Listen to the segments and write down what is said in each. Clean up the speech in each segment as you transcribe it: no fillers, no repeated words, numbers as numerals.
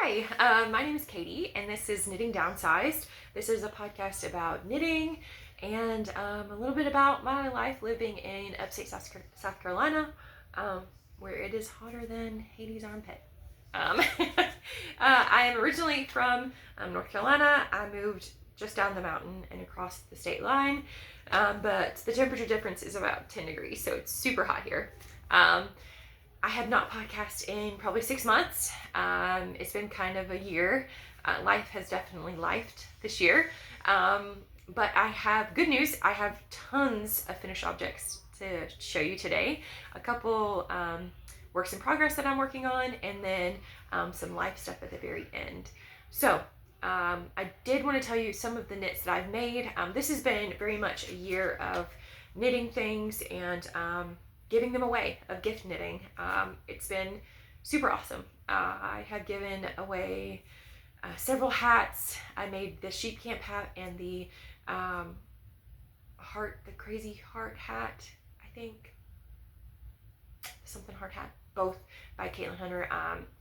Hi, my name is Katie, and this is Knitting Downsized. This is a podcast about knitting and a little bit about my life living in upstate South Carolina, where it is hotter than Hades' armpit. I am originally from North Carolina. I moved just down the mountain and across the state line, but the temperature difference is about 10 degrees, so it's super hot here. I have not podcasted in probably 6 months. It's been kind of a year. Life has definitely lifed this year. But I have good news. I have tons of finished objects to show you today. A couple works in progress that I'm working on, and then some life stuff at the very end. So I did want to tell you some of the knits that I've made. This has been very much a year of knitting things and giving them away, of gift knitting. It's been super awesome. I have given away several hats. I made the sheep camp hat and the crazy heart hat, I think. Something heart hat, both by Caitlin Hunter.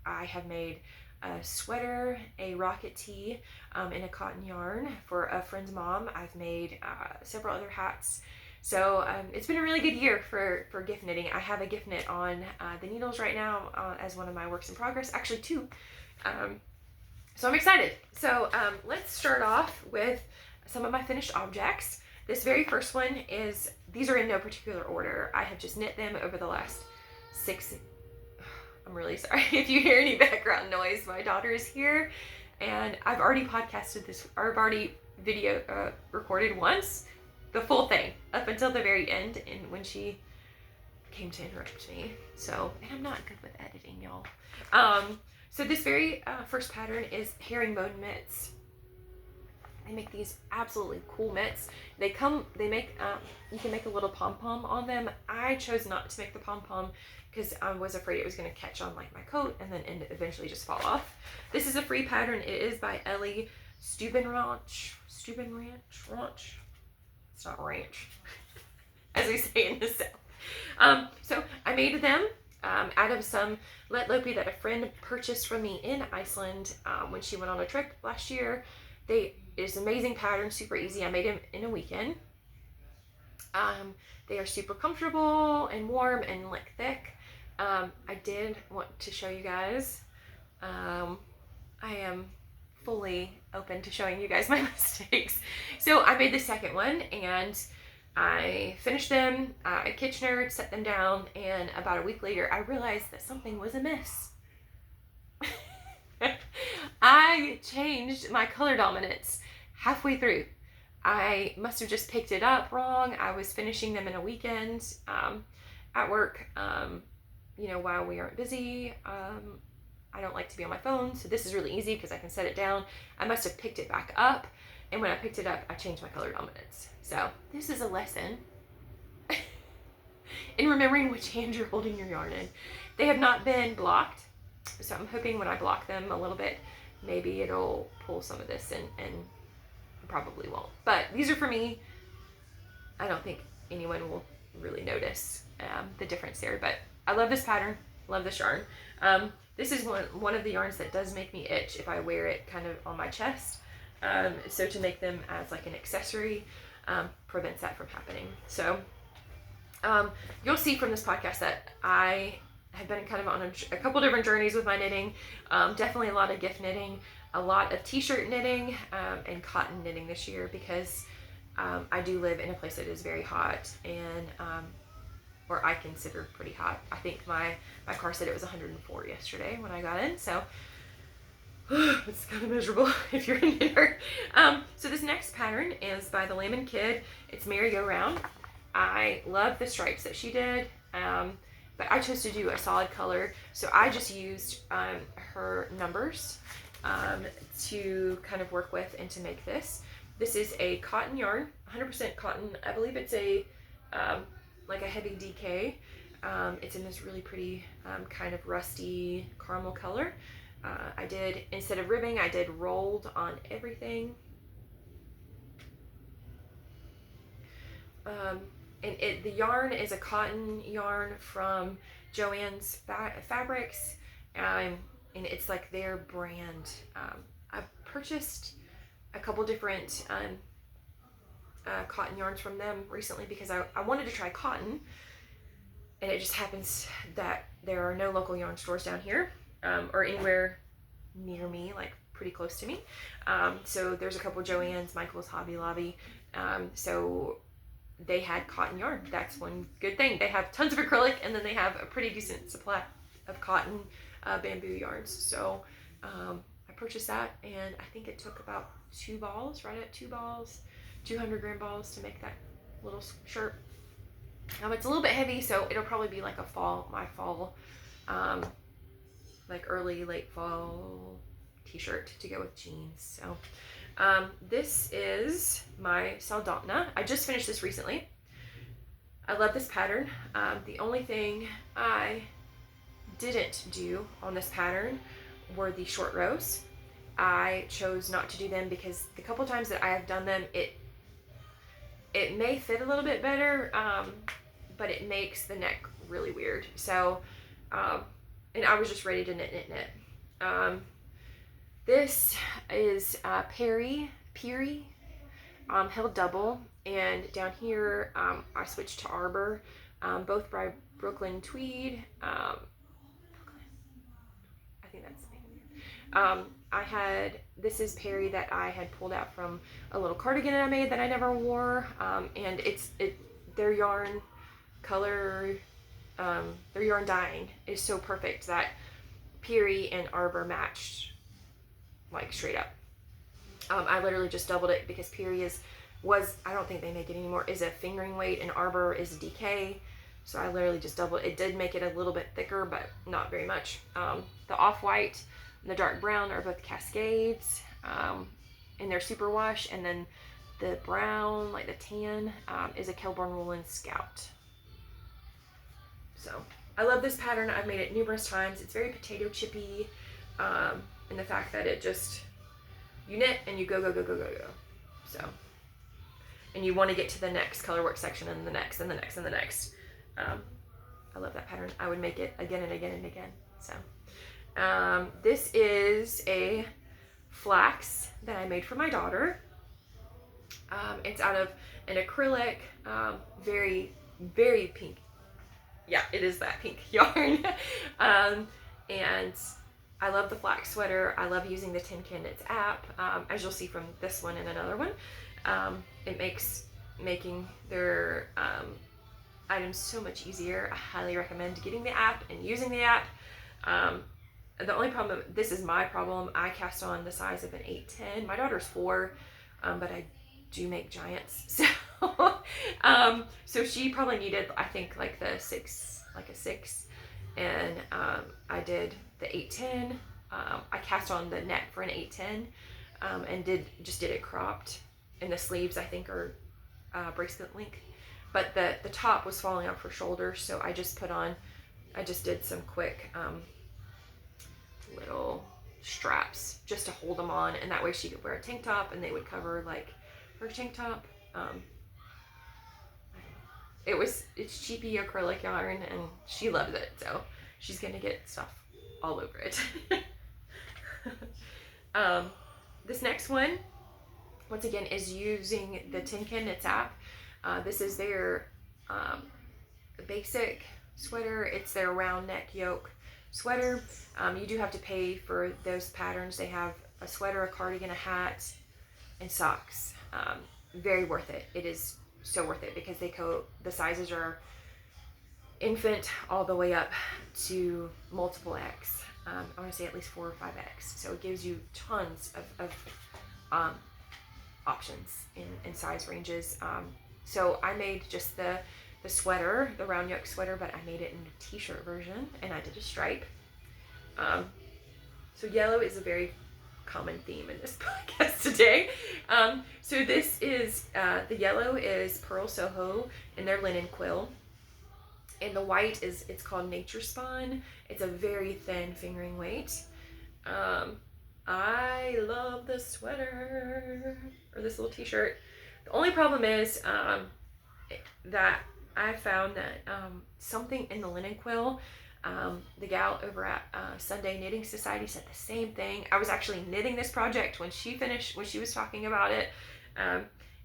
I have made a sweater, a rocket tee, and a cotton yarn for a friend's mom. I've made several other hats. So it's been a really good year for gift knitting. I have a gift knit on the needles right now as one of my works in progress, actually two. So I'm excited. So let's start off with some of my finished objects. This very first one these are in no particular order. I have just knit them over the last 6. I'm really sorry if you hear any background noise. My daughter is here, and I've already podcasted this, or I've already video recorded once. The full thing up until the very end, and when she came to interrupt me. So, and I'm not good with editing, y'all. So this very first pattern is herringbone mitts. They make these absolutely cool mitts. You can make a little pom-pom on them. I chose not to make the pom-pom because I was afraid it was going to catch on like my coat and then eventually just fall off. This is a free pattern. It is by Ellie Stubenranch. It's not ranch, as we say in the South. So I made them out of some Let Lopi that a friend purchased from me in Iceland when she went on a trip last year. It's an amazing pattern, super easy. I made them in a weekend. They are super comfortable and warm and like thick. I did want to show you guys. I am fully open to showing you guys my mistakes. So I made the second one and I finished them. I Kitchenered, set them down, and about a week later I realized that something was amiss. I changed my color dominance halfway through. I must have just picked it up wrong. I was finishing them in a weekend at work, while we aren't busy. I don't like to be on my phone, so this is really easy because I can set it down. I must have picked it back up, and when I picked it up, I changed my color dominance. So this is a lesson in remembering which hand you're holding your yarn in. They have not been blocked, so I'm hoping when I block them a little bit, maybe it'll pull some of this and probably won't. But these are for me. I don't think anyone will really notice the difference there, but I love this pattern, love this yarn. This is one of the yarns that does make me itch if I wear it kind of on my chest. So to make them as like an accessory prevents that from happening. So you'll see from this podcast that I have been kind of on a couple different journeys with my knitting. Definitely a lot of gift knitting, a lot of t-shirt knitting, and cotton knitting this year because I do live in a place that is very hot and or I consider pretty hot. I think my car said it was 104 yesterday when I got in, so it's kind of miserable if you're a knitter. So this next pattern is by the Lamb & Kid. It's Merry-Go-Round. I love the stripes that she did, but I chose to do a solid color, so I just used her numbers to kind of work with and to make this. This is a cotton yarn, 100% cotton. I believe it's a like a heavy DK. It's in this really pretty kind of rusty caramel color. I did, instead of ribbing, I did rolled on everything. And the yarn is a cotton yarn from Joann's Fabrics. and it's like their brand. I've purchased a couple different cotton yarns from them recently because I wanted to try cotton, and it just happens that there are no local yarn stores down here or anywhere near me, like pretty close to me. So there's a couple Joann's, Michael's, Hobby Lobby. So they had cotton yarn. That's one good thing. They have tons of acrylic, and then they have a pretty decent supply of cotton bamboo yarns. So I purchased that, and I think it took about 2 balls, right at 2 balls, 200-gram balls to make that little shirt. It's a little bit heavy, so it'll probably be like my fall, like early, late fall t-shirt to go with jeans. So this is my Saldana. I just finished this recently. I love this pattern. The only thing I didn't do on this pattern were the short rows. I chose not to do them because the couple times that I have done them, it may fit a little bit better, but it makes the neck really weird. So, and I was just ready to knit. This is Peary, held double, and down here I switched to Arbor, both by Brooklyn Tweed. I think that's the name. This is Peary that I had pulled out from a little cardigan I made that I never wore, and their yarn color, their yarn dyeing is so perfect that Peary and Arbor matched like straight up. I literally just doubled it because Peary was, I don't think they make it anymore, is a fingering weight, and Arbor is a DK. So I literally just doubled it. It did make it a little bit thicker, but not very much. The off-white and the dark brown are both Cascades, and they're super wash. And then the brown, like the tan, is a Kelborn Woolen Scout. So I love this pattern. I've made it numerous times. It's very potato chippy, and the fact that it just, you knit and you go. So, and you want to get to the next colorwork section and the next and the next and the next. I love that pattern. I would make it again and again and again. So this is a flax that I made for my daughter. It's out of an acrylic, very, very pink. Yeah, it is that pink yarn. And I love the flax sweater. I love using the Tin Can Knits app, as you'll see from this one and another one. It makes making their items so much easier. I highly recommend getting the app and using the app. The only problem, this is my problem, I cast on the size of an 8-10. My daughter's 4, but I do make giants. So, so she probably needed, I think, like a 6. And I did the 8-10. I cast on the neck for an 8-10, and did it cropped. And the sleeves, I think, are bracelet length. But the top was falling off her shoulder, so I just did some quick little straps just to hold them on, and that way she could wear a tank top and they would cover like her tank top. It's cheapy acrylic yarn, and she loves it, so she's gonna get stuff all over it. This next one, once again, is using the Tin Can Knits app. This is their basic sweater. It's their round neck yoke sweater. You do have to pay for those patterns. They have a sweater, a cardigan, a hat, and socks. Very worth it. It is so worth it because the sizes are infant all the way up to multiple X. I want to say at least 4 or 5X. So it gives you tons of options in size ranges. So I made just the sweater, the round yoke sweater, but I made it in a t-shirt version, and I did a stripe. So yellow is a very common theme in this podcast today. So this is, the yellow is Pearl Soho in their linen quill. And the white it's called Nature Spawn. It's a very thin fingering weight. I love this sweater, or this little t-shirt. The only problem is that I found that something in the linen quill, The gal over at Sunday Knitting Society said the same thing. I was actually knitting this project when she was talking about it.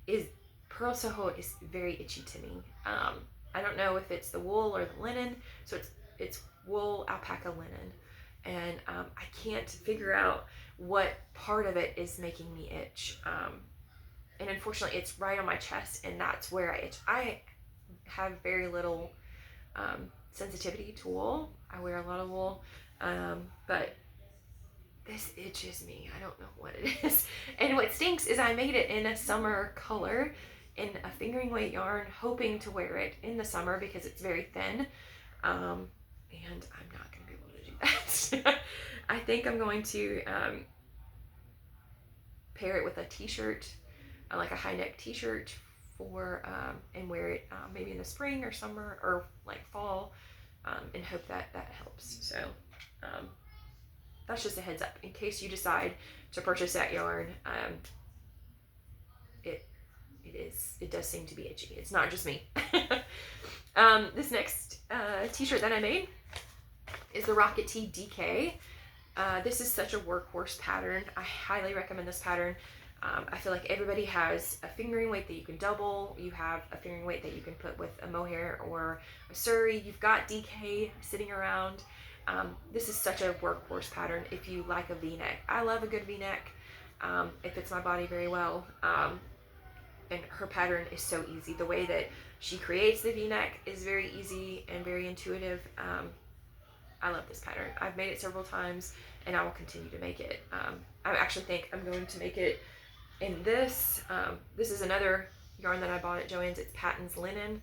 Is Pearl Soho is very itchy to me. I don't know if it's the wool or the linen. So it's wool, alpaca, linen. And I can't figure out what part of it is making me itch. And unfortunately, it's right on my chest, and that's where I itch. I have very little sensitivity to wool. I wear a lot of wool, but this itches me. I don't know what it is. And what stinks is I made it in a summer color in a fingering weight yarn, hoping to wear it in the summer because it's very thin. And I'm not going to be able to do that. I think I'm going to pair it with a t-shirt, like a high neck t-shirt for, and wear it maybe in the spring or summer or like fall, and hope that helps. So that's just a heads up in case you decide to purchase that yarn. It does seem to be itchy. It's not just me. This next t-shirt that I made is the Rocket Tee DK. This is such a workhorse pattern. I highly recommend this pattern. I feel like everybody has a fingering weight that you can double. You have a fingering weight that you can put with a mohair or a suri. You've got DK sitting around. This is such a workhorse pattern if you like a V-neck. I love a good V-neck. It fits my body very well. And her pattern is so easy. The way that she creates the V-neck is very easy and very intuitive. I love this pattern. I've made it several times and I will continue to make it. I actually think I'm going to make it in this. This is another yarn that I bought at Joann's. It's Patton's Linen,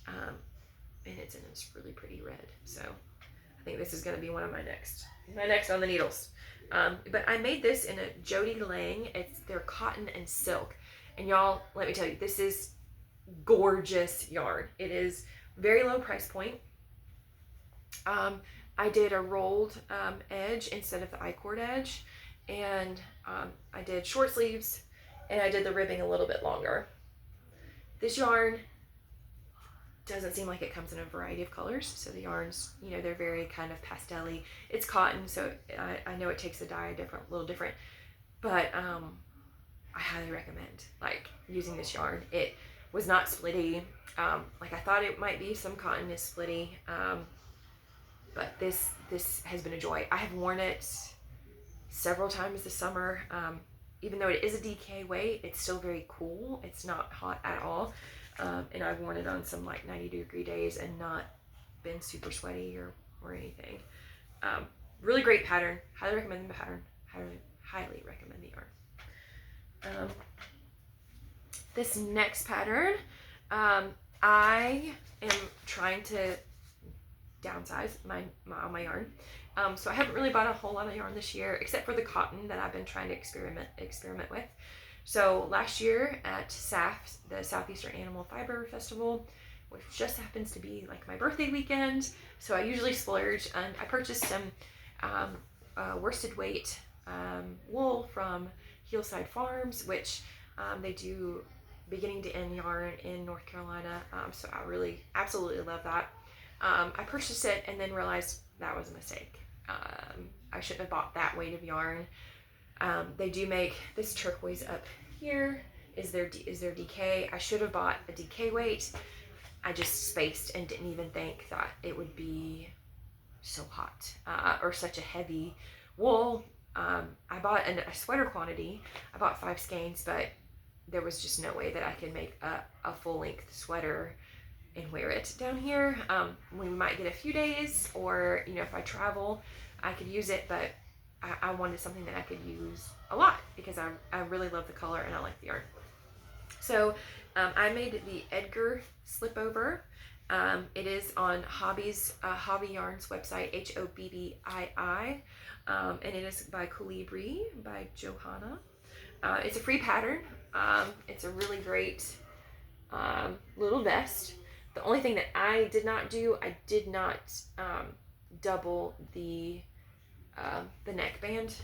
and it's in this really pretty red. So I think this is going to be one of my next on the needles. But I made this in a Jody Lang. They're cotton and silk. And y'all, let me tell you, this is gorgeous yarn. It is very low price point. I did a rolled edge instead of the I-cord edge, and I did short sleeves, and I did the ribbing a little bit longer. This yarn doesn't seem like it comes in a variety of colors, so the yarns, you know, they're very kind of pastel-y. It's cotton, so I know it takes the dye a little different, but I highly recommend like using this yarn. It was not splitty. Like I thought it might be. Some cotton is splitty. But this has been a joy. I have worn it several times this summer. Even though it is a DK weight, it's still very cool. It's not hot at all. And I've worn it on some like 90-degree days and not been super sweaty or anything. Really great pattern. Highly recommend the pattern. Highly recommend the yarn. This next pattern, I am trying to downsize my yarn. So I haven't really bought a whole lot of yarn this year, except for the cotton that I've been trying to experiment with. So last year at SAF, the Southeastern Animal Fiber Festival, which just happens to be like my birthday weekend, so I usually splurge, and I purchased some worsted weight wool from Hillside Farms, which they do beginning to end yarn in North Carolina. So I really absolutely love that. I purchased it and then realized that was a mistake. I shouldn't have bought that weight of yarn. They do make this turquoise up here is their DK. I should have bought a DK weight. I just spaced and didn't even think that it would be so hot or such a heavy wool. I bought a sweater quantity. I bought 5 skeins, but there was just no way that I could make a full length sweater and wear it down here. We might get a few days, or you know, if I travel, I could use it, but I wanted something that I could use a lot because I really love the color and I like the yarn. So I made the Edgar slipover. It is on Hobby Yarn's website, HOBBII, and it is by Colibri by Johanna. It's a free pattern. It's a really great little vest. The only thing that I did not do, I did not double the neckband.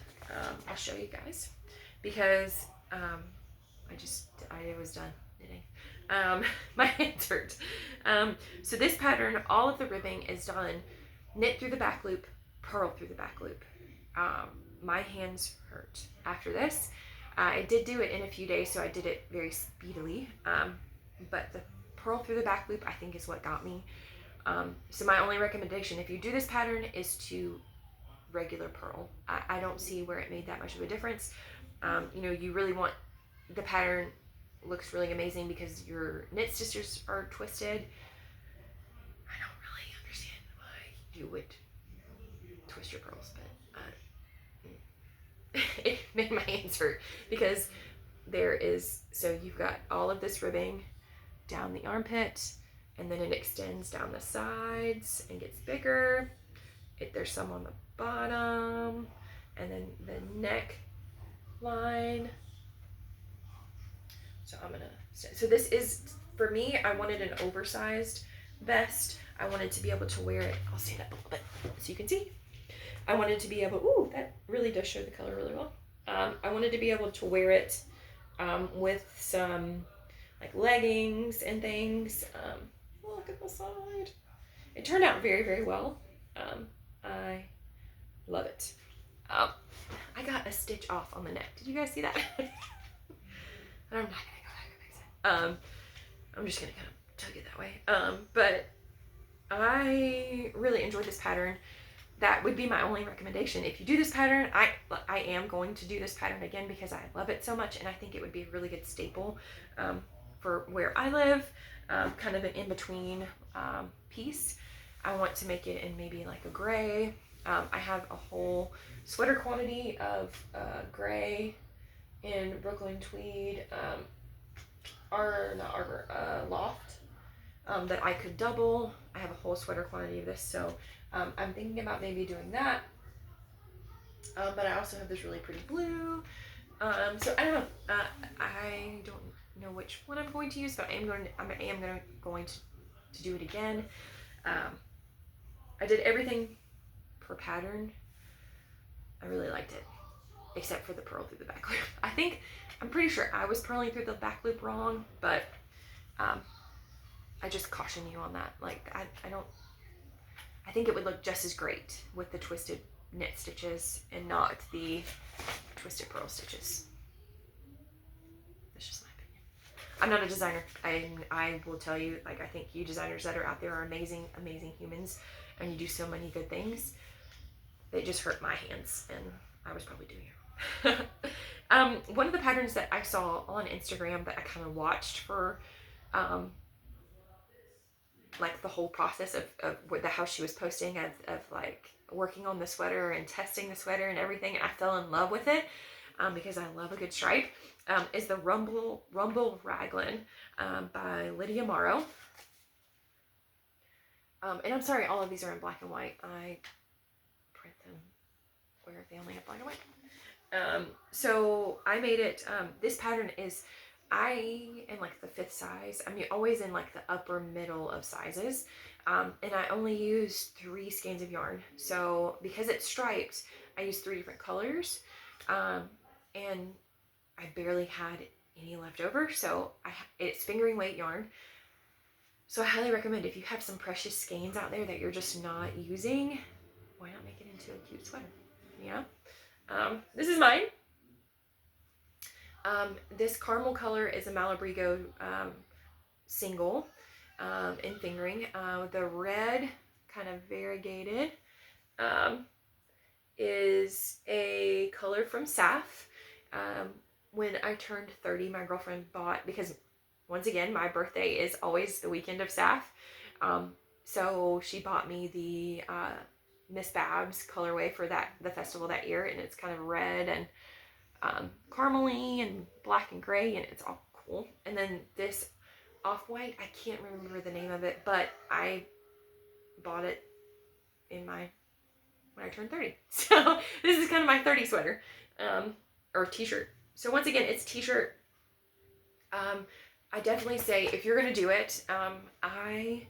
I'll show you guys because I was done knitting. My hands hurt. So this pattern, all of the ribbing is done knit through the back loop, purl through the back loop. My hands hurt after this. I did do it in a few days, so I did it very speedily. But the purl through the back loop, I think, is what got me. So my only recommendation, if you do this pattern, is to regular purl. I don't see where it made that much of a difference. You know, you really want, the pattern looks really amazing because your knit stitches are twisted. I don't really understand why you would twist your pearls, but it made my hands hurt because so you've got all of this ribbing down the armpit, and then it extends down the sides and gets bigger. There's some on the bottom, and then the neck line. So so this is, for me, I wanted an oversized vest. I wanted to be able to wear it. I'll stand up a little bit so you can see. I wanted to be able, ooh, that really does show the color really well. I wanted to be able to wear it with some like leggings and things. Look at the side. It turned out very, very well. I love it. I got a stitch off on the neck. Did you guys see that? I'm not gonna go back and fix it. I'm just gonna kind of tug it that way. But I really enjoyed this pattern. That would be my only recommendation. If you do this pattern, I am going to do this pattern again because I love it so much, and I think it would be a really good staple for where I live, kind of an in-between piece. I want to make it in maybe like a gray. I have a whole sweater quantity of gray in Brooklyn tweed, loft, that I could double. I have a whole sweater quantity of this, so I'm thinking about maybe doing that. But I also have this really pretty blue. So I don't know. I don't know which one I'm going to use, but I am going to do it again. I did everything per pattern. I really liked it, except for the purl through the back loop. I'm pretty sure I was purling through the back loop wrong, but I just caution you on that. Like, I think it would look just as great with the twisted knit stitches and not the twisted purl stitches. That's just my opinion. I'm not a designer. I will tell you, like, I think you designers that are out there are amazing, amazing humans, and you do so many good things. They just hurt my hands, and I was probably doing it. One of the patterns that I saw on Instagram that I kind of watched for like the whole process of how she was posting of like working on the sweater and testing the sweater and everything, and I fell in love with it because I love a good stripe, is the Rumble Raglan by Lydia Morrow. And I'm sorry, all of these are in black and white. I print them where they only have black and white. So I made it, this pattern is, I am like the 5th size. I'm always in like the upper middle of sizes. And I only use 3 skeins of yarn. So because it's striped, I use 3 different colors. And I barely had any left over. So it's fingering weight yarn. So I highly recommend, if you have some precious skeins out there that you're just not using, why not make it into a cute sweater? You know? This is mine. This caramel color is a Malabrigo single in fingering. The red, kind of variegated, is a color from Saf. When I turned 30, my girlfriend bought, because once again, my birthday is always the weekend of Saf. So she bought me the Miss Babs colorway for the festival that year, and it's kind of red and caramely and black and gray, and it's all cool. And then this off-white, I can't remember the name of it, but I bought it when I turned 30. So this is kind of my 30 sweater, or t-shirt. So once again, it's t-shirt. I definitely say, if you're gonna do it, I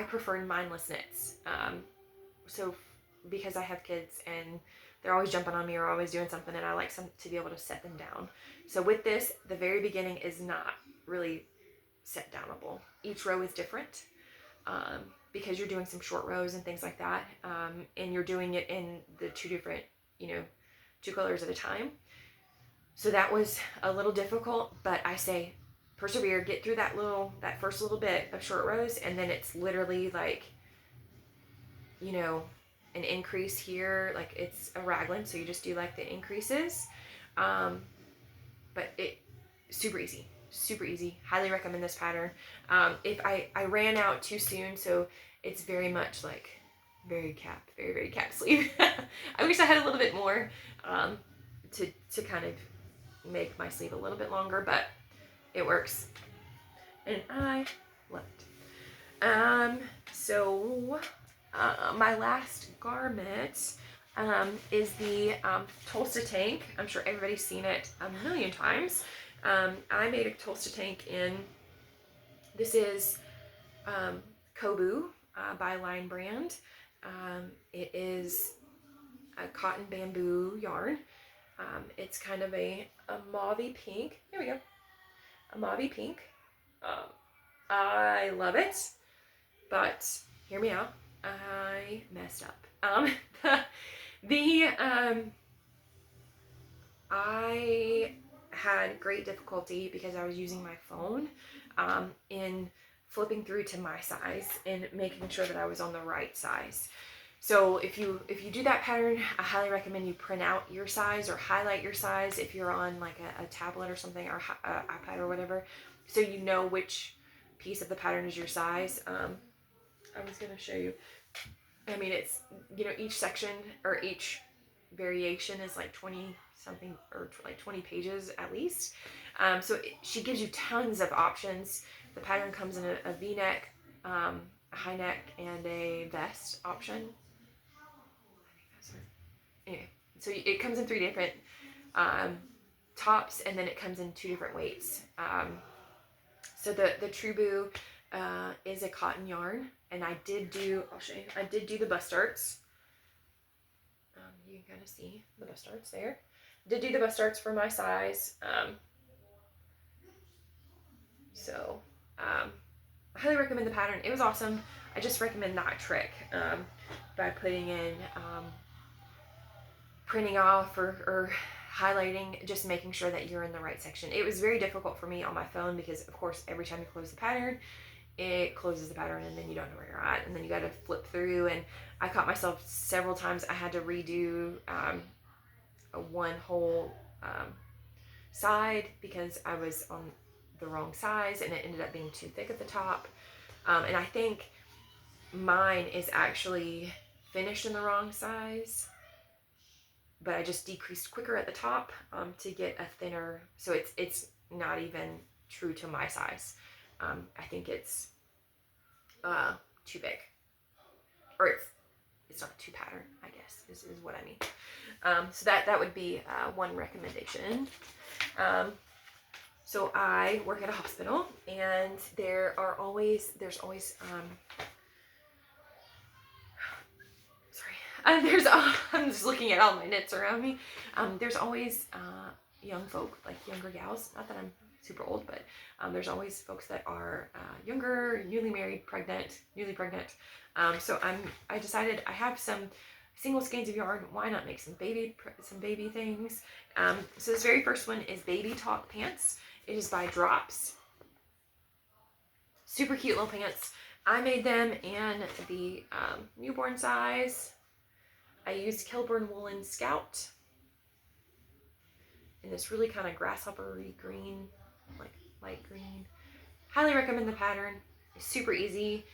prefer mindless knits. So because I have kids and they're always jumping on me or always doing something, and I like to be able to set them down. So with this, the very beginning is not really set downable. Each row is different. because you're doing some short rows and things like that, and you're doing it in the two different, two colors at a time. So that was a little difficult, but I say persevere, get through that first little bit of short rows, and then it's literally like, an increase here, like it's a raglan, so you just do like the increases. But it super easy. Highly recommend this pattern. If I ran out too soon, so it's very much like very cap sleeve. I wish I had a little bit more to kind of make my sleeve a little bit longer, but it works, and I love it. So my last garment is the Tulsa tank. I'm sure everybody's seen it a million times. I made a Tulsa tank this is Kobu by Line Brand. It is a cotton bamboo yarn. It's kind of a mauvey pink. Here we go. A mauvey pink. I love it, but hear me out. I messed up. I had great difficulty because I was using my phone in flipping through to my size and making sure that I was on the right size. So if you do that pattern, I highly recommend you print out your size or highlight your size if you're on like a tablet or something, or iPad or whatever, so you know which piece of the pattern is your size. I was going to show you. I mean, it's, each section or each variation is like 20 something or like 20 pages at least. So she gives you tons of options. The pattern comes in a V-neck, a high neck, and a vest option. Anyway, so it comes in 3 different tops, and then it comes in 2 different weights. So the Trubu is a cotton yarn, and I'll show you, I did do the bust darts. You can kind of see the bust darts there. Did do the bust darts for my size. I highly recommend the pattern. It was awesome. I just recommend that trick by putting in printing off or highlighting, just making sure that you're in the right section. It was very difficult for me on my phone because, of course, every time you close the pattern, it closes the pattern and then you don't know where you're at, and then you got to flip through. And I caught myself several times. I had to redo one whole side because I was on the wrong size, and it ended up being too thick at the top. And I think mine is actually finished in the wrong size, but I just decreased quicker at the top to get a thinner, so it's not even true to my size. I think it's too big, or it's not too pattern, I guess is what I mean. So that would be one recommendation. So I work at a hospital, and there's always I'm just looking at all my knits around me. There's always young folk, like younger gals. Not that I'm super old, but there's always folks that are younger, newly married, newly pregnant. So I decided I have some single skeins of yarn. Why not make some baby things? So this very first one is Baby Talk Pants. It is by Drops. Super cute little pants. I made them in the newborn size. I used Kilburn Woolen Scout in this really kind of grasshoppery green, like light green. Highly recommend the pattern. It's super easy.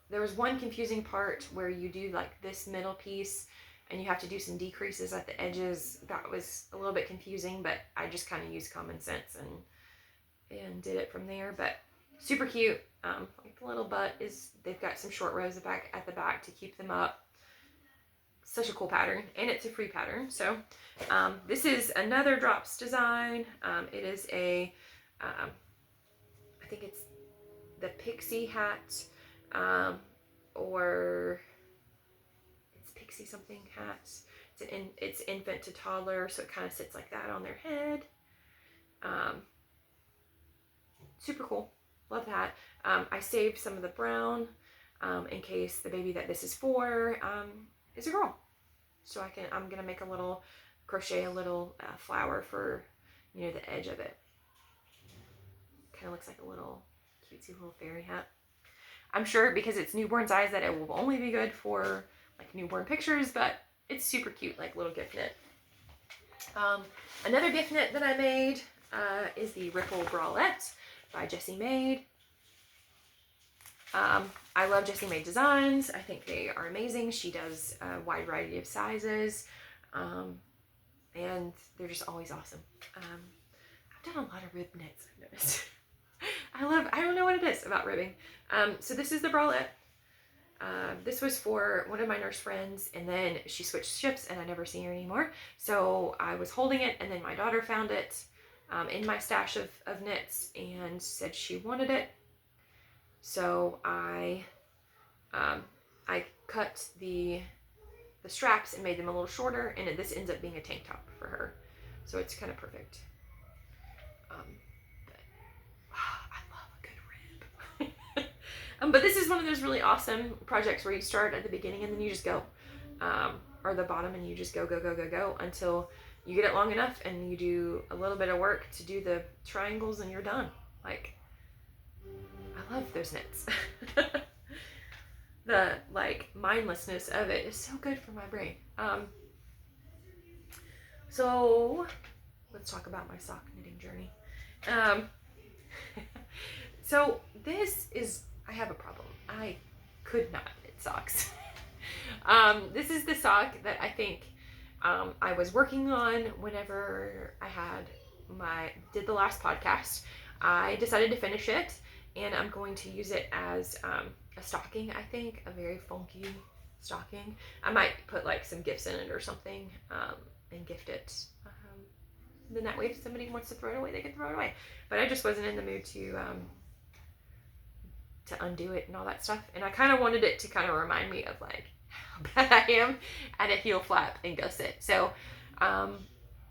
There was one confusing part where you do like this middle piece and you have to do some decreases at the edges. That was a little bit confusing, but I just kind of used common sense and did it from there. But super cute. Like the little butt they've got some short rows at the back to keep them up. Such a cool pattern, and it's a free pattern. So this is another Drops design. It is I think it's the pixie hat, or it's pixie something hats. It's infant to toddler, so it kind of sits like that on their head. Super cool. Love that. I saved some of the brown in case the baby that this is for is a girl. So I'm gonna make crochet a little flower for, you know, the edge of it. Kind of looks like a little cutesy little fairy hat. I'm sure because it's newborn size that it will only be good for like newborn pictures, but it's super cute, like little gift knit. Another gift knit that I made is the Ripple Bralette by Jessie Maed. I love Jessie Maed designs. I think they are amazing. She does a wide variety of sizes, and they're just always awesome. I've done a lot of rib knits, I've noticed. I don't know what it is about ribbing. So this is the bralette. This was for one of my nurse friends, and then she switched ships and I never seen her anymore. So I was holding it, and then my daughter found it in my stash of knits and said she wanted it. So I cut the straps and made them a little shorter, and this ends up being a tank top for her. So it's kind of perfect. I love a good rib. But this is one of those really awesome projects where you start at the beginning and then you just go, or the bottom, and you just go until you get it long enough and you do a little bit of work to do the triangles and you're done. Like, I love those knits. The like mindlessness of it is so good for my brain. So let's talk about my sock knitting journey. So this is, I have a problem. I could not knit socks. This is the sock that I think I was working on whenever I did the last podcast. I decided to finish it, and I'm going to use it as a stocking, I think, a very funky stocking. I might put like some gifts in it or something and gift it. Then that way if somebody wants to throw it away, they can throw it away. But I just wasn't in the mood to undo it and all that stuff. And I kind of wanted it to kind of remind me of like how bad I am at a heel flap and gusset. So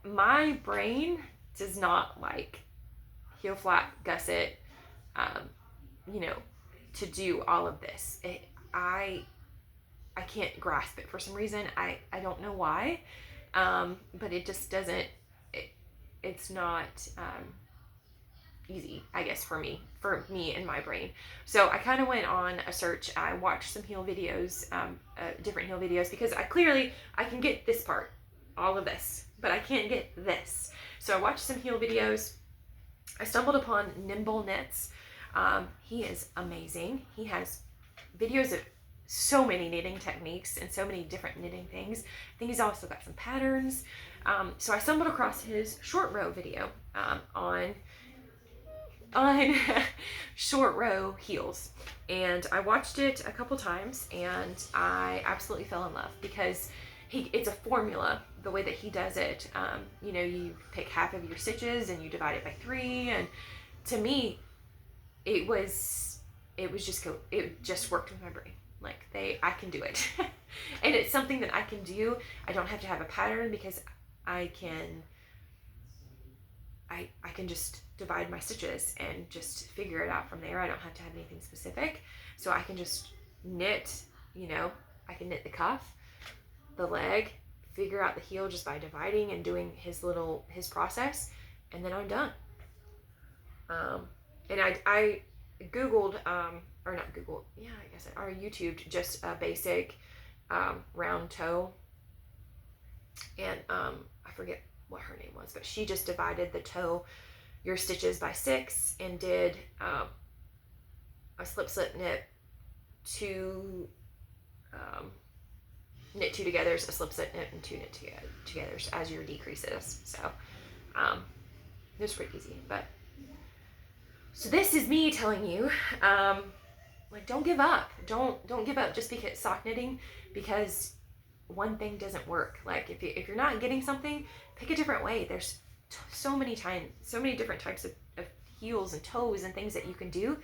my brain does not like heel flap, gusset, you know, to do all of this. I can't grasp it for some reason. I don't know why, but it just doesn't, it's not easy, I guess, for me and my brain. So I kind of went on a search. I watched some heel videos, different heel videos, because I can get this part, all of this, but I can't get this. So I watched some heel videos. I stumbled upon Nimble Knits. He is amazing. He has videos of so many knitting techniques and so many different knitting things. I think he's also got some patterns. So I stumbled across his short row video on short row heels, and I watched it a couple times, and I absolutely fell in love because it's a formula the way that he does it. You know, you pick half of your stitches and you divide it by 3, and to me it just worked with my brain. Like, I can do it. And it's something that I can do. I don't have to have a pattern because I can just divide my stitches and just figure it out from there. I don't have to have anything specific. So I can just knit, you know, I can knit the cuff, the leg, figure out the heel just by dividing and doing his process, and then I'm done. And I Googled, or not Googled, yeah, I guess I YouTubed just a basic round toe, and I forget what her name was, but she just divided the toe, your stitches, by 6, and did a slip knit 2, knit 2 togethers, a slip knit, and 2 knit togethers as your decreases. So it was pretty easy. But so this is me telling you, like, don't give up. Don't give up just because sock knitting, because one thing doesn't work. Like, if you're not getting something, pick a different way. There's so many different types of heels and toes and things that you can do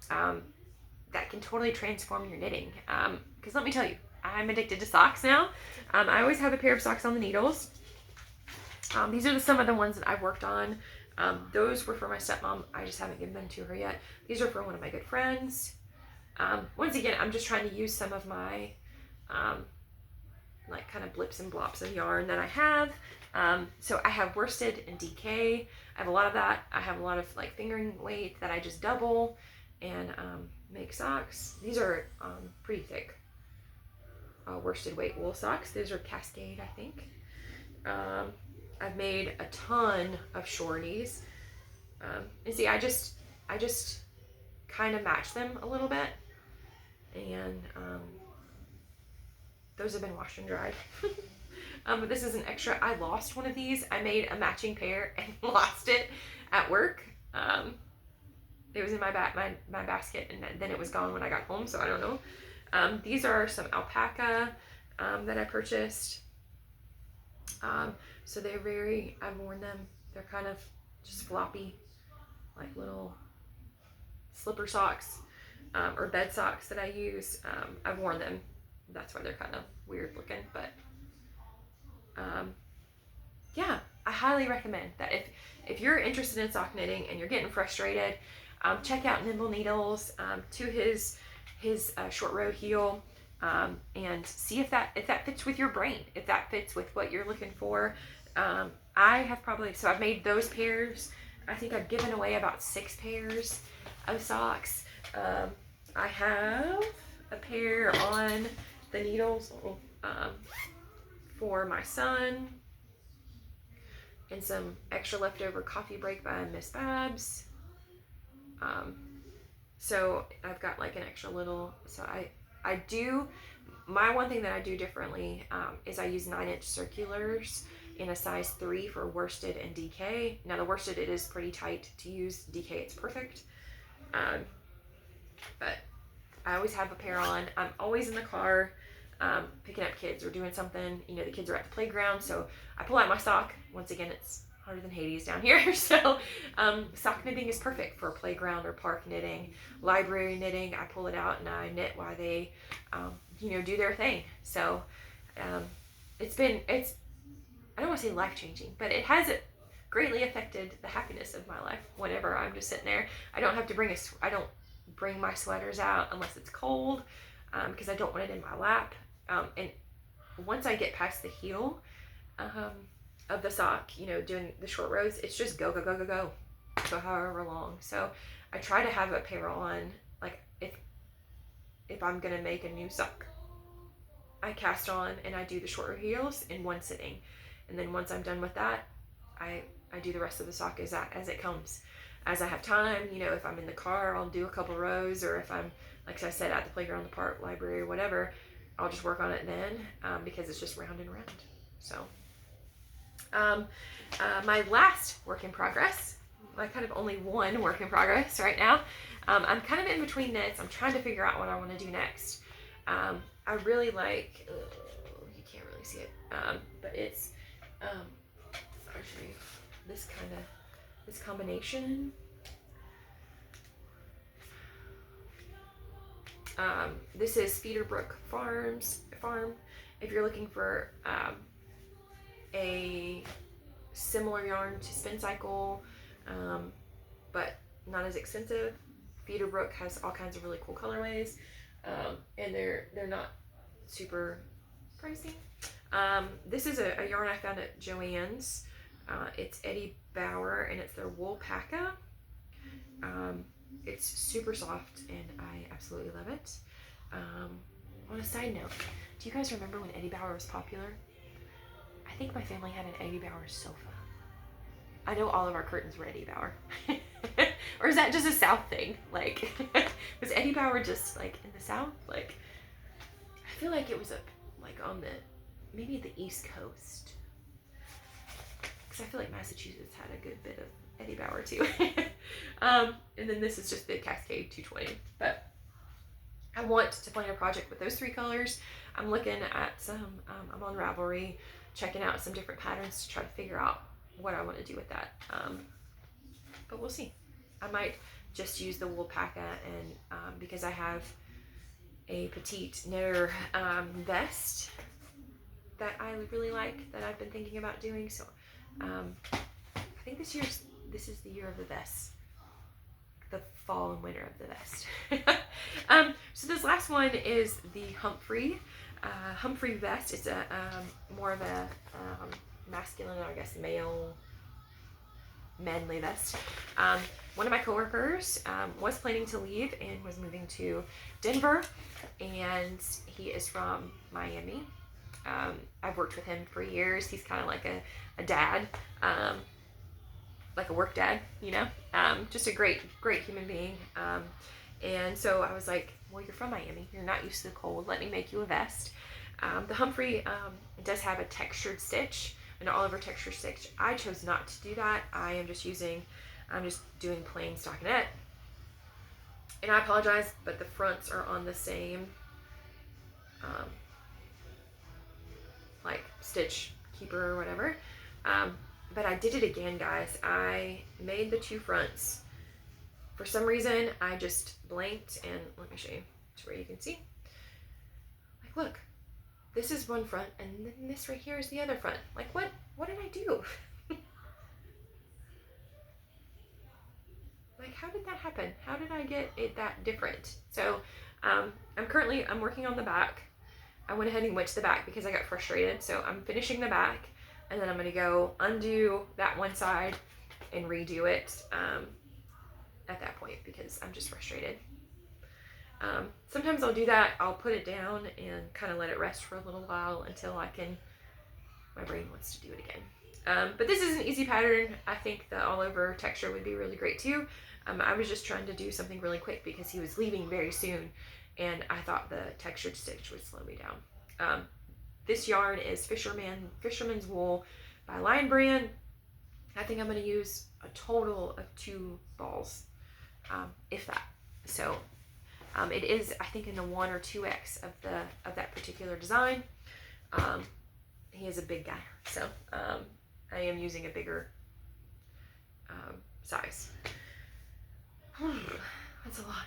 that can totally transform your knitting. Because let me tell you, I'm addicted to socks now. I always have a pair of socks on the needles. These are some of the ones that I've worked on. Those were for my stepmom. I just haven't given them to her yet. These are for one of my good friends. Once again, I'm just trying to use some of my like kind of blips and blops of yarn that I have. So I have worsted and DK. I have a lot of that. I have a lot of like fingering weight that I just double and make socks. These are pretty thick worsted weight wool socks. Those are Cascade, I think. I've made a ton of shorties. And see, I just kind of match them a little bit. And those have been washed and dried. But this is an extra. I lost one of these. I made a matching pair and lost it at work. It was in my basket, and then it was gone when I got home, so I don't know. These are some alpaca that I purchased. So they're I've worn them. They're kind of just floppy, like little slipper socks or bed socks that I use. I've worn them. That's why they're kind of weird looking, but yeah, I highly recommend that if you're interested in sock knitting and you're getting frustrated, check out Nimble Needles to his short row heel, and see if that fits with your brain, if that fits with what you're looking for. I have I've made those pairs. I think I've given away about 6 pairs of socks. I have a pair on the needles for my son, and some extra leftover coffee break by Miss Babs. So I've got like an extra little, so I do, my one thing that I do differently is I use 9-inch circulars in a size 3 for worsted and DK. Now the worsted, it is pretty tight to use. DK, it's perfect. But I always have a pair on. I'm always in the car picking up kids or doing something. You know, the kids are at the playground, so I pull out my sock. Once again, it's hotter than Hades down here, so sock knitting is perfect for playground or park knitting. Library knitting, I pull it out and I knit while they you know, do their thing. So it's I don't want to say life-changing, but it has greatly affected the happiness of my life. Whenever I'm just sitting there, I don't have to I don't bring my sweaters out unless it's cold, because I don't want it in my lap. And once I get past the heel of the sock, you know, doing the short rows, it's just go, go, go, go, go, for however long. So I try to have a pair on, like if I'm gonna make a new sock, I cast on and I do the shorter heels in one sitting, and then once I'm done with that, I do the rest of the sock as it comes. As I have time, you know, if I'm in the car, I'll do a couple rows, or if I'm, like I said, at the playground, the park, library, or whatever, I'll just work on it then, because it's just round and round. So my last work in progress, I kind of only one work in progress right now. I'm kind of in between knits. I'm trying to figure out what I want to do next. I really like, you can't really see it, but it's actually this combination. This is Feederbrook Farm. If you're looking for a similar yarn to Spin Cycle, but not as expensive, Feederbrook has all kinds of really cool colorways, and they're not super pricey. This is a yarn I found at Joann's. It's Eddie Bauer, and it's their Woolpaca. It's super soft, and I absolutely love it. On a side note, do you guys remember when Eddie Bauer was popular? I think my family had an Eddie Bauer sofa. I know all of our curtains were Eddie Bauer. Or is that just a South thing? Like, was Eddie Bauer just like in the South? Like, I feel like it was on maybe the East Coast. Because I feel like Massachusetts had a good bit of Eddie Bauer too. And then this is just the Cascade 220. But I want to plan a project with those 3 colors. I'm looking at some, I'm on Ravelry, checking out some different patterns to try to figure out what I want to do with that. But we'll see. I might just use the Woolpaca, and because I have a petite knitter vest that I really like, that I've been thinking about doing. So I think this is the year of the vest. the fall and winter of the vest. So this last one is the Humphrey vest. It's a more of a masculine, I guess, male, manly vest. One of my coworkers was planning to leave and was moving to Denver, and he is from Miami. I've worked with him for years. He's kind of like a dad, like a work dad, you know, just a great human being. And so I was like, well, you're from Miami. You're not used to the cold. Let me make you a vest. The Humphrey does have a textured stitch, an all over texture stitch. I chose not to do that. I'm just doing plain stockinette. And I apologize, but the fronts are on the same like stitch keeper or whatever. But I did it again, guys. I made the two fronts. For some reason, I just blanked, and let me show you to where you can see. Like, look, this is one front, and then this right here is the other front. Like, what did I do? Like, how did that happen? How did I get it that different? So, I'm working on the back. I went ahead and went to the back because I got frustrated. So I'm finishing the back, and then I'm gonna go undo that one side and redo it at that point because I'm just frustrated. Sometimes I'll do that. I'll put it down and kind of let it rest for a little while until my brain wants to do it again. But this is an easy pattern. I think the all over texture would be really great too. I was just trying to do something really quick because he was leaving very soon, and I thought the textured stitch would slow me down. This yarn is Fisherman's Wool by Lion Brand. I think I'm going to use a total of 2 balls, if that. So it is, I think, in the 1 or 2X of that particular design. He is a big guy, so I am using a bigger size. That's a lot.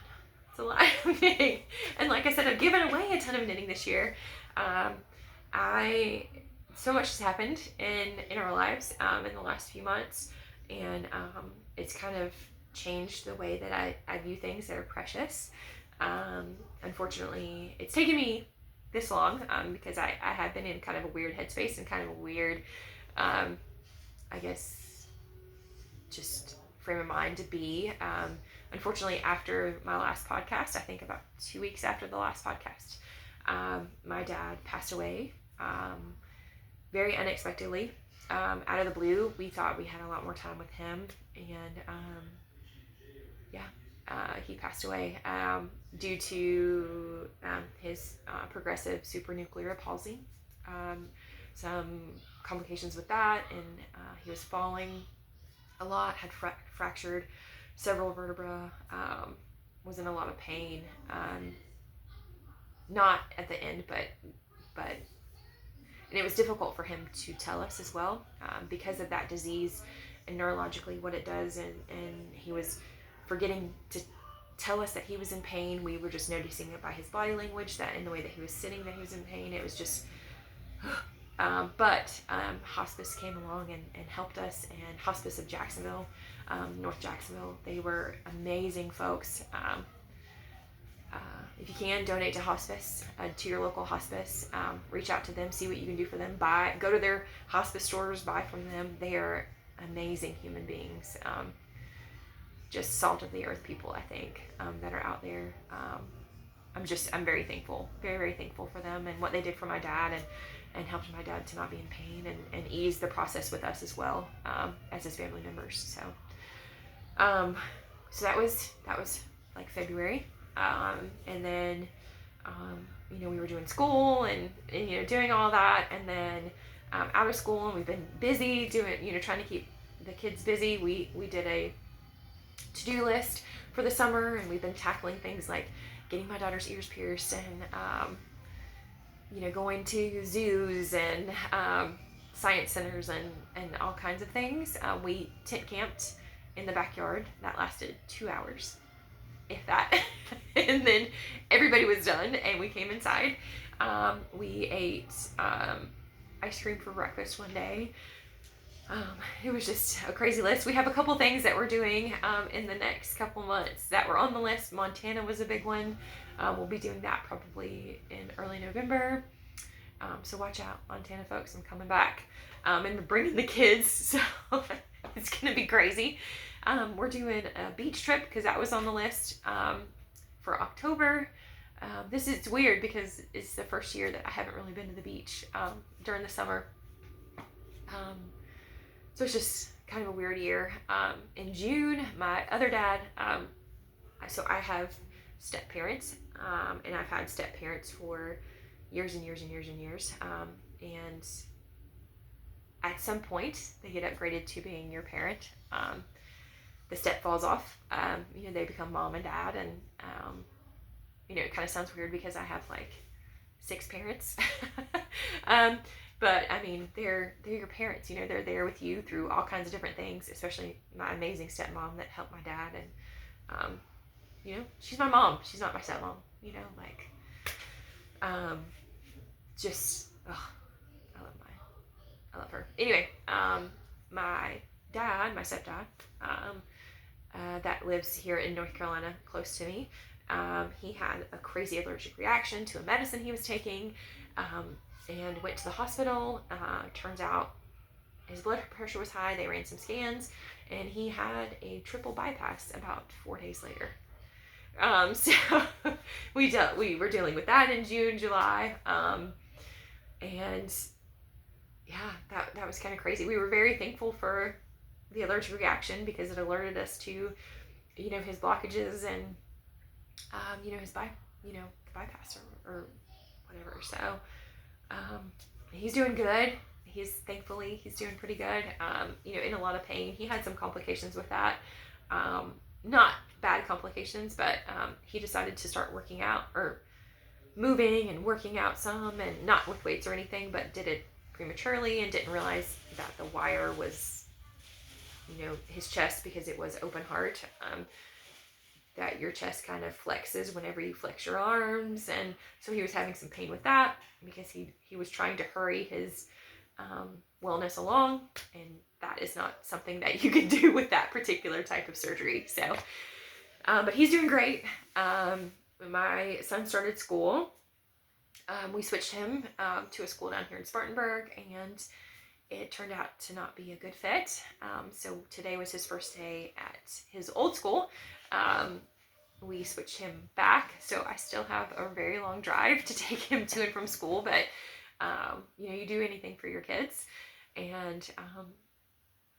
It's a lot of knitting. And like I said, I've given away a ton of knitting this year. So much has happened in our lives in the last few months, and it's kind of changed the way that I view things that are precious. Unfortunately, it's taken me this long because I have been in kind of a weird headspace and kind of a weird, I guess, just frame of mind to be. Unfortunately, after my last podcast, I think about 2 weeks after the last podcast, my dad passed away very unexpectedly. Out of the blue. We thought we had a lot more time with him, and he passed away due to his progressive supranuclear palsy. Some complications with that, and he was falling a lot, had fractured several vertebrae, was in a lot of pain. Not at the end, but and it was difficult for him to tell us as well because of that disease and neurologically what it does, and he was forgetting to tell us that he was in pain. We were just noticing it by his body language, that in the way that he was sitting, that he was in pain. It was just but hospice came along and helped us, and Hospice of Jacksonville, North Jacksonville, they were amazing folks. If you can, donate to hospice, to your local hospice. Reach out to them, see what you can do for them. Go to their hospice stores, buy from them. They are amazing human beings. Just salt of the earth people, I think, that are out there. I'm very thankful, very, very thankful for them and what they did for my dad, and helped my dad to not be in pain, and ease the process with us as well, as his family members. So that was like February. And then, we were doing school and doing all that, and then, out of school, and we've been busy doing, trying to keep the kids busy. We did a to-do list for the summer, and we've been tackling things like getting my daughter's ears pierced, and, going to zoos and, science centers and all kinds of things. We tent camped in the backyard. That lasted 2 hours. If that. And then everybody was done and we came inside. We ate ice cream for breakfast one day. It was just a crazy list. We have a couple things that we're doing in the next couple months that were on the list. Montana was a big one. We'll be doing that probably in early November. So watch out, Montana folks. I'm coming back and bringing the kids. So it's going to be crazy. We're doing a beach trip because that was on the list for October. It's weird because it's the first year that I haven't really been to the beach during the summer. So it's just kind of a weird year. In June, my other dad, so I have step parents, and I've had step parents for years and years and years and years. And at some point, they get upgraded to being your parent. The step falls off. They become mom and dad, and it kind of sounds weird because I have like 6 parents. But I mean, they're your parents. They're there with you through all kinds of different things. Especially my amazing stepmom that helped my dad, and she's my mom. She's not my stepmom. Just I love her. Anyway, my dad, my stepdad, that lives here in North Carolina, close to me. He had a crazy allergic reaction to a medicine he was taking. And went to the hospital. Turns out his blood pressure was high. They ran some scans, and he had a triple bypass about 4 days later. So we were dealing with that in June, July, and yeah, that was kind of crazy. We were very thankful for the allergic reaction because it alerted us to, his blockages and, his the bypass or whatever. So. He's doing good. Thankfully he's doing pretty good. In a lot of pain. He had some complications with that. Not bad complications, but he decided to start working out or moving and working out some, and not with weights or anything, but did it prematurely and didn't realize that the wire was, his chest, because it was open heart. That your chest kind of flexes whenever you flex your arms, and so he was having some pain with that because he was trying to hurry his wellness along, and that is not something that you can do with that particular type of surgery. So but he's doing great. My son started school. We switched him to a school down here in Spartanburg, and it turned out to not be a good fit. So today was his first day at his old school. We switched him back, so I still have a very long drive to take him to and from school, but you do anything for your kids. And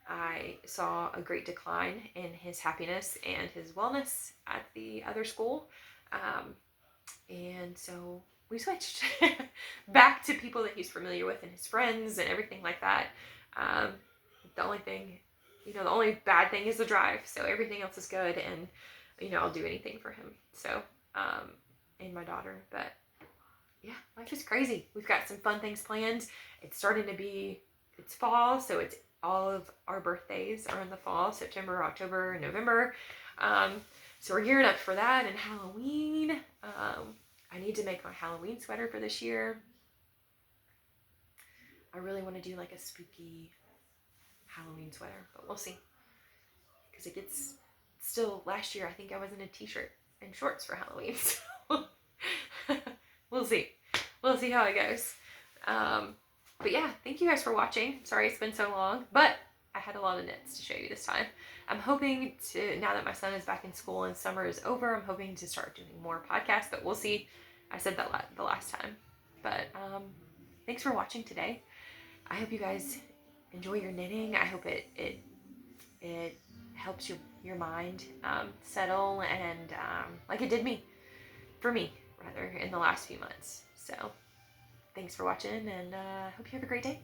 I saw a great decline in his happiness and his wellness at the other school, and so we switched back to people that he's familiar with and his friends and everything like that. The only thing, the only bad thing is the drive. So everything else is good, and I'll do anything for him. So and my daughter. But yeah, life is crazy. We've got some fun things planned. It's fall, so it's all of our birthdays are in the fall: September, October, and November. So we're gearing up for that, and Halloween. I need to make my Halloween sweater for this year. I really want to do like a spooky Halloween sweater, but we'll see. Because it gets, still last year, I think I was in a t-shirt and shorts for Halloween. So we'll see. We'll see how it goes. But yeah, thank you guys for watching. Sorry it's been so long, but I had a lot of knits to show you this time. I'm hoping to, now that my son is back in school and summer is over, I'm hoping to start doing more podcasts, but we'll see. I said that the last time. But thanks for watching today. I hope you guys enjoy your knitting. I hope it helps your mind settle, and like it did for me rather, in the last few months. So thanks for watching, and hope you have a great day.